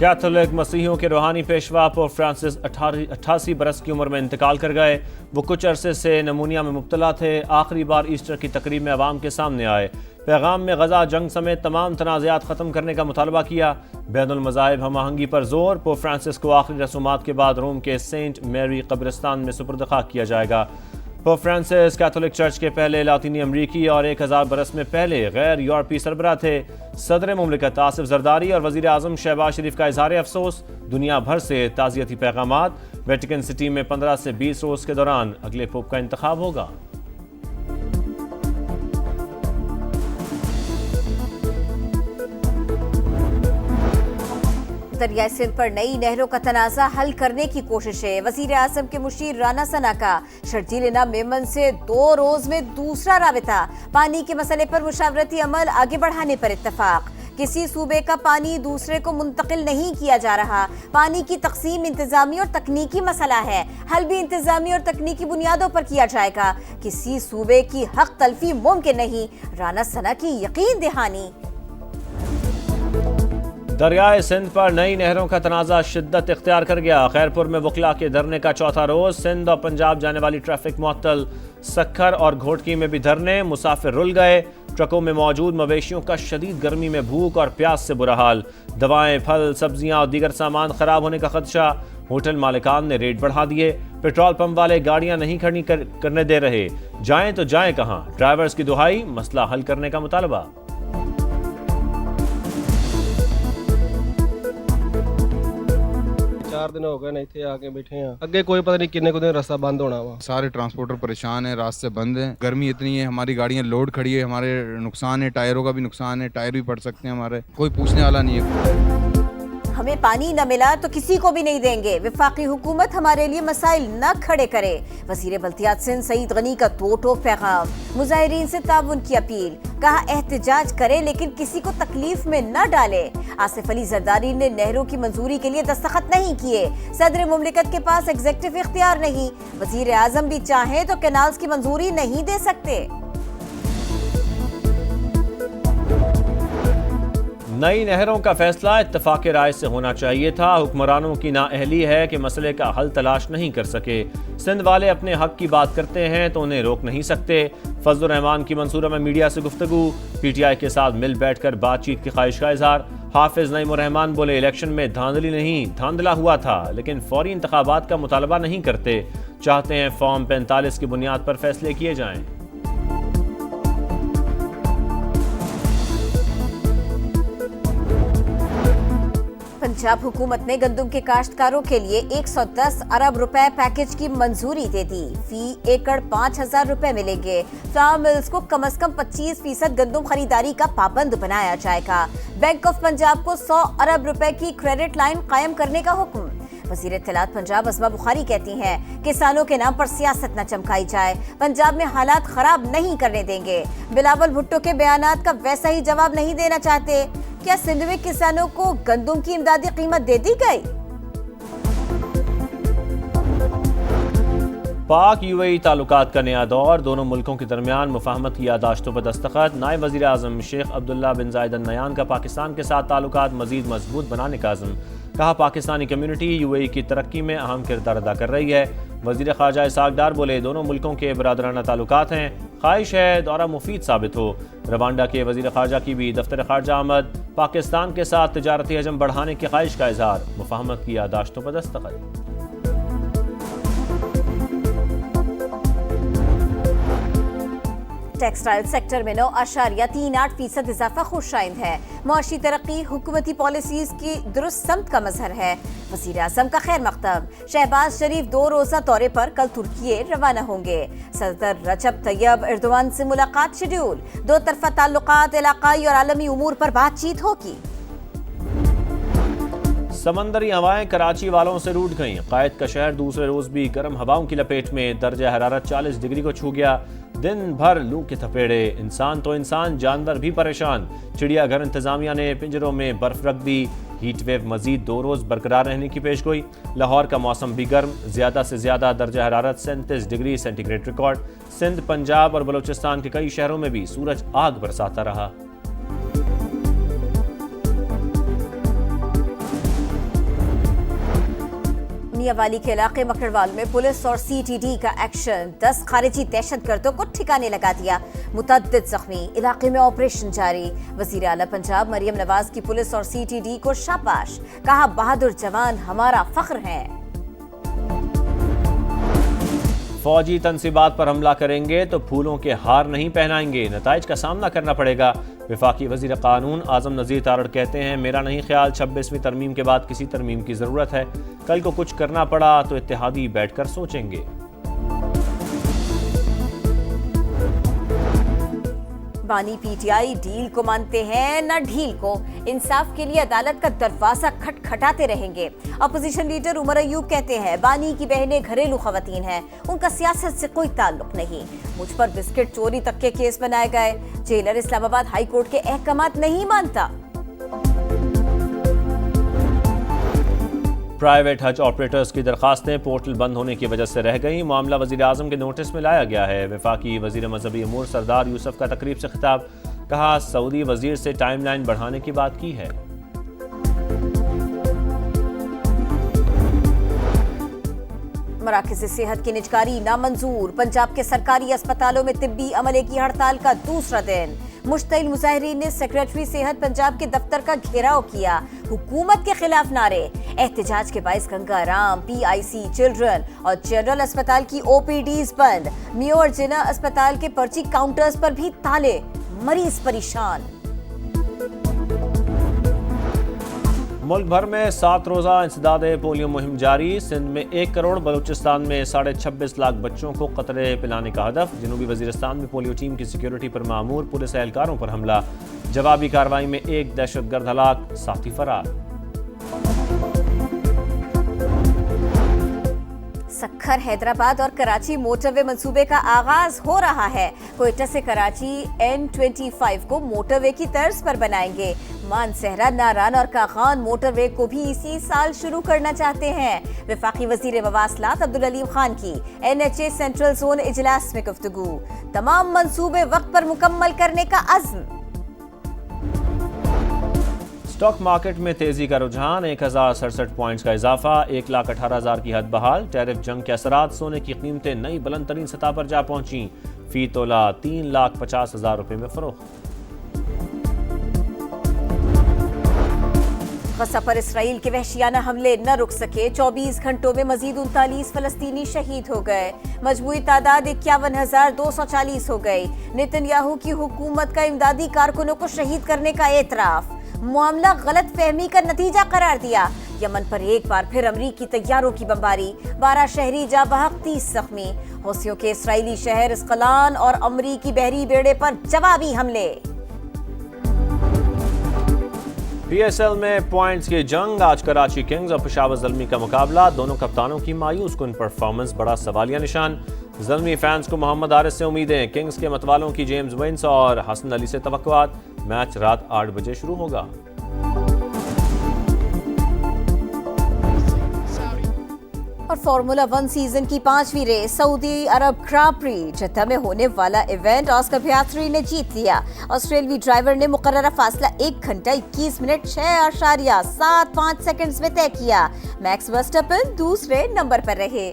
Catholic मसीहियों के रूहानी Peshwa pope Francis 88 बरस की उम्र में इंतकाल कर गए। वो कुछ अरसे से नमूनिया में मुब्तला थे। आखिरी बार ईस्टर की तकरीब में अवाम के सामने आए। पैगाम में गजा जंग समेत तमाम तनाज़ात ख़त्म करने का मुतालबा किया। बैनुल मज़ाहिब हम आहंगी पर जोर। पोप फ्रांसिस को आखिरी रसूमात के बाद रोम के सेंट मैरी कब्रिस्तान में सुपुर्द खाक किया जाएगा। पोप फ्रांसिस कैथोलिक चर्च के पहले लातीनी अमरीकी और 1000 बरस में पहले गैर यूरोपीय सरबराह थे। सदर मुमलिकत आसिफ जरदारी और वज़ीर आज़म शहबाज शरीफ का इज़हार अफसोस। दुनिया भर से ताज़ियती पैगामात। वेटिकन सिटी में 15 से 20 रोज़ के दौरान अगले पोप का इंतखाब होगा। दरियाई सिंध पर नई नहरों का तनाज़ा हल करने की कोशिश है। वज़ीर आज़म के मुशीर राना सना का शर्जीलिना मेमन से 2 रोज में दूसरा राबिता। पानी के मसले पर मुशावरती अमल आगे बढ़ाने पर इत्तफाक। किसी सूबे का पानी दूसरे को मुंतकिल नहीं किया जा रहा। पानी की तकसीम इंतजामी और तकनीकी मसला है। हल भी इंतजामी और तकनीकी बुनियादों पर किया जाएगा। किसी सूबे की हक तलफी मुमकिन नहीं। राना सना की यकीन दहानी। दरियाए सिंध पर नई नहरों का तनाज़ा शिद्दत इख्तियार कर गया। खैरपुर में वकला के धरने का चौथा रोज। सिंध और पंजाब जाने वाली ट्रैफिक मुअत्तल। सक्खर और घोटकी में भी धरने। मुसाफिर रुल गए। ट्रकों में मौजूद मवेशियों का शदीद गर्मी में भूख और प्यास से बुरा हाल। दवाएं, फल, सब्जियां और दीगर सामान खराब होने का खदशा। होटल मालिकान ने रेट बढ़ा दिए। पेट्रोल पंप वाले गाड़ियां नहीं खड़ी करने दे रहे। जाएं तो जाएं कहां। ड्राइवर्स की दुहाई। मसला हल करने का मुतालबा। चार दिन हो गए नहीं थे आके बैठे हैं। अगे कोई पता नहीं किन्ने को दिन रास्ता बंद होना हुआ। सारे ट्रांसपोर्टर परेशान हैं, रास्ते बंद हैं। गर्मी इतनी है, हमारी गाड़ियां लोड खड़ी है, हमारे नुकसान है, टायरों का भी नुकसान है, टायर भी पड़ सकते हैं हमारे। कोई पूछने वाला नहीं है। हमें पानी न मिला तो किसी को भी नहीं देंगे। वफाकी हुकूमत हमारे लिए मसाइल न खड़े करे। वजीर बल्दियात सिंध सईद गनी का 2 टोक पैगाम। मुजाहिरीन से ताउन की अपील। कहा एहतजाज करे लेकिन किसी को तकलीफ में न डाले। आसिफ अली जरदारी ने नहरों की मंजूरी के लिए दस्तखत नहीं किए। सदर मुमलिकत के पास एग्जीक्यूटिव इख्तियार नहीं। वजीर आजम भी चाहे तो कैनाल्स की मंजूरी नहीं दे सकते। नई नहरों का फैसला इत्तफाक राय से होना चाहिए था। हुक्मरानों की नाअहली है कि मसले का हल तलाश नहीं कर सके। सिंध वाले अपने हक की बात करते हैं तो उन्हें रोक नहीं सकते। फजलुर रहमान की मंसूरा में मीडिया से गुफ्तगू। पीटीआई के साथ मिल बैठकर बातचीत की ख्वाहिश का इजहार। हाफिज नईमुर रहमान बोले इलेक्शन में धांधली नहीं, धांधला हुआ था लेकिन फौरी इंतखाबात का मुतालबा नहीं करते। चाहते हैं फॉर्म 45 की बुनियाद पर फैसले किए जाएं। पंजाब हुकूमत ने गंदम के काश्तकारों के लिए 110 अरब रुपए पैकेज की मंजूरी दे दी। फी एकड़ 5000 रुपए मिलेंगे। फ्लावर मिल्स को कम से कम 25% गंदम खरीदारी का पाबंद बनाया जाएगा। बैंक ऑफ पंजाब को 100 अरब रुपए की क्रेडिट लाइन कायम करने का हुक्म। वज़ीर इत्तलात पंजाब अस्मा बुखारी कहती हैं किसानों के नाम पर सियासत न चमकाई जाए। पंजाब में हालात खराब नहीं करने देंगे। बिलावल भुट्टो के बयानात का वैसा ही जवाब नहीं देना चाहते। क्या सिंध में किसानों को गंदम की इमदादी कीमत दे दी गई? पाक यूएई ताल्लुकात का नया दौर। दोनों मुल्कों के दरमियान मुफाहमत की यादाश्तों पर दस्तखत। नायब वज़ीर आज़म शेख अब्दुल्ला बिन ज़ायद अल नहयान का पाकिस्तान के साथ ताल्लुकात मज़ीद मजबूत बनाने का अज़्म। कहा पाकिस्तानी कम्युनिटी यूएई की तरक्की में अहम किरदार अदा कर रही है। वज़ीर ख़ारजा इसहाक़ डार बोले दोनों मुल्कों के बरादराना ताल्लुकात हैं। ख्वाहिश है दौरा मुफीद साबित हो। रवांडा के वज़ीर ख़ारजा की भी दफ्तर ख़ारजा आमद। पाकिस्तान के साथ तिजारती हजम बढ़ाने की ख्वाहिश का इजहार। मुफाहमत की यादाश्तों पर दस्तखत। टेक्सटाइल सेक्टर में 9.38% इजाफा खुशाइंद है। मुआशी तरक्की हुकूमती पॉलिसीज की दुरुस्त समत का मजहर है। वज़ीर आज़म का खैर मकदम। शहबाज शरीफ 2 रोज़ा दौरे पर कल तुर्की रवाना होंगे। सदर रजब तैयब एर्दोआन से मुलाकात शेड्यूल। 2 तरफा ताल्लुकात, इलाकाई और आलमी उमूर पर बातचीत होगी। समंदरी हवाएं कराची वालों से रूठ गईं। कायद का शहर दूसरे रोज भी गर्म हवाओं की लपेट में। दर्जा हरारत 40 डिग्री को छू गया। दिन भर लू के थपेड़े। इंसान तो इंसान, जानवर भी परेशान। चिड़ियाघर इंतजामिया ने पिंजरों में बर्फ रख दी। हीट वेव मजीद 2 रोज बरकरार रहने की पेशगोई। लाहौर का मौसम भी गर्म। ज्यादा से ज्यादा दर्जा हरारत 37 degree centigrade record. Sindh, Punjab और बलूचिस्तान के कई शहरों में भी सूरज आग बरसाता रहा। نمونیا والی کے علاقے مکڑوال میں پولیس اور CTD کا ایکشن، 10 خارجی دہشت گردوں کو ٹھکانے لگا دیا، متعدد زخمی، علاقے میں آپریشن جاری۔ وزیر اعلیٰ پنجاب مریم نواز کی پولیس اور CTD کو شاباش، کہا بہادر جوان ہمارا فخر ہیں۔ فوجی تنصیبات پر حملہ کریں گے تو پھولوں کے ہار نہیں پہنائیں گے، نتائج کا سامنا کرنا پڑے گا۔ وفاقی وزیر قانون اعظم نذیر تارڑ کہتے ہیں میرا نہیں خیال 26ویں ترمیم کے بعد کسی ترمیم کی ضرورت ہے، کل کو کچھ کرنا پڑا تو اتحادی بیٹھ کر سوچیں گے۔ بانی PTI ڈیل کو مانتے ہیں نہ ڈھیل کو، انصاف کے لیے عدالت کا دروازہ کھٹکھٹاتے رہیں گے۔ اپوزیشن لیڈر عمر ایوب کہتے ہیں بانی کی بہنیں گھریلو خواتین ہیں، ان کا سیاست سے کوئی تعلق نہیں، مجھ پر بسکٹ چوری تک کے کیس بنائے گئے، جیلر اسلام آباد ہائی کورٹ کے احکامات نہیں مانتا۔ پرائیویٹ حج آپریٹرز کی درخواستیں پورٹل بند ہونے کی وجہ سے رہ گئیں، معاملہ وزیر اعظم کے نوٹس میں لایا گیا ہے۔ وفاقی وزیر مذہبی امور سردار یوسف کا تقریب سے خطاب، کہا سعودی وزیر سے ٹائم لائن بڑھانے کی بات کی ہے۔ مراکز صحت کی نجکاری نامنظور، پنجاب کے سرکاری اسپتالوں میں طبی عملے کی ہڑتال کا دوسرا دن، مشتعل مظاہرین نے سیکریٹری صحت پنجاب کے دفتر کا گھیراؤ کیا، حکومت کے خلاف نعرے، احتجاج کے باعث گنگا رام، PIC چلڈرن اور جنرل اسپتال کی OPDs بند، میو اور جنا اسپتال کے پرچی کاؤنٹرز پر بھی تالے، مریض پریشان۔ ملک بھر میں 7 روزہ انسداد پولیو مہم جاری، سندھ میں 1 کروڑ، بلوچستان میں 26.5 لاکھ بچوں کو قطرے پلانے کا ہدف، جنوبی وزیرستان میں پولیو ٹیم کی سیکیورٹی پر مامور پولیس اہلکاروں پر حملہ، جوابی کارروائی میں 1 دہشت گرد ہلاک، ساتھی فرار۔ سکھر، حیدرآباد اور کراچی موٹر وے منصوبے کا آغاز ہو رہا ہے، کوئٹہ سے کراچی N25 کو موٹر وے کی طرز پر بنائیں گے، مانسہرہ، ناران اور کاغان موٹر وے کو بھی اسی سال شروع کرنا چاہتے ہیں۔ وفاقی وزیر مواصلات عبدالعلیم خان کی NHA سینٹرل زون اجلاس میں گفتگو، تمام منصوبے وقت پر مکمل کرنے کا عزم۔ اسٹاک مارکیٹ میں تیزی کا رجحان، 1067 پوائنٹس کا اضافہ، 1,18,000 کی حد بحال، ٹیرف جنگ کے اثرات، سونے کی قیمتیں نئی بلند ترین سطح پر جا پہنچیں، فی تولہ 3,50,000 روپے میں فروخت۔ غزہ پر اسرائیل کے وحشیانہ حملے نہ رک سکے، 24 گھنٹوں میں مزید 39 فلسطینی شہید ہو گئے، مجموعی تعداد 51,240 ہو گئی۔ نیتن یاہو کی حکومت کا امدادی کارکنوں کو شہید کرنے کا اعتراف، معاملہ غلط فہمی کا نتیجہ قرار دیا۔ یمن پر ایک بار پھر امریکی طیاروں کی بمباری، 12 شہری جاں بحق، 30 زخمی، حوثیوں کے اسرائیلی شہر اسقلان اور امریکی بحری بیڑے پر جوابی حملے۔ PSL میں پوائنٹس کی جنگ، آج کراچی کنگز اور پشاور زلمی کا مقابلہ، دونوں کپتانوں کی مایوس کن پرفارمنس بڑا سوالیہ نشان، زلمی فینس کو محمد حارث سے امیدیں، کنگز کے متوالوں کی جیمز ونس اور حسن علی سے توقعات، میچ رات 8 بجے شروع ہوگا۔ اور فارمولا 1 سیزن کی 5ویں ریس، سعودی عرب گراں پری جدہ میں ہونے والا ایونٹ آسکر پیاستری نے جیت لیا، آسٹریلوی ڈرائیور نے مقررہ فاصلہ 1 گھنٹہ 21 منٹ 6.75 سیکنڈز میں طے کیا، میکس ورسٹیپن دوسرے نمبر پر رہے۔